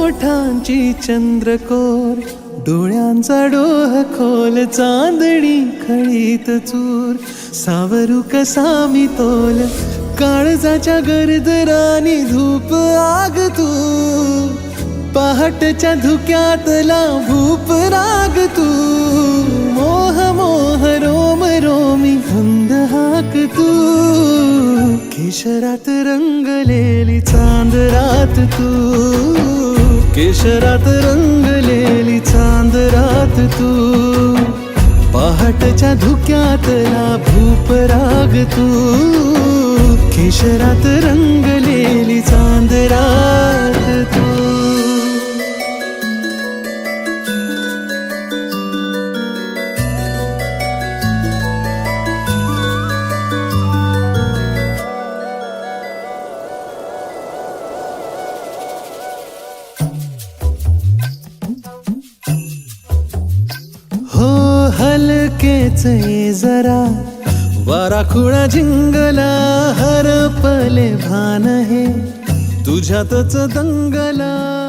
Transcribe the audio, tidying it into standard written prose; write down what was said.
ओठांची चंद्रकोर, डोळ्यांचा डोह खोल, चांदणी खळीत चूर, सावरू कसा मी तोल, काळजाच्या गरदरानी धूप आग तू, पहाटच्या धुक्यातला भूप राग तू, मोह मोह रोम रोमी धुंद हाक तू, केशरात रंगलेली चांद रात तू, केशरात रंगलेली चांद रात तू, पहाटच्या धुक्यातला भूप राग तू, केशरात रंगलेली चांद रात तू. हलकेच ये जरा वारा खुळा झिंगला, हरपले भान हे तुझ्यातच दंगला.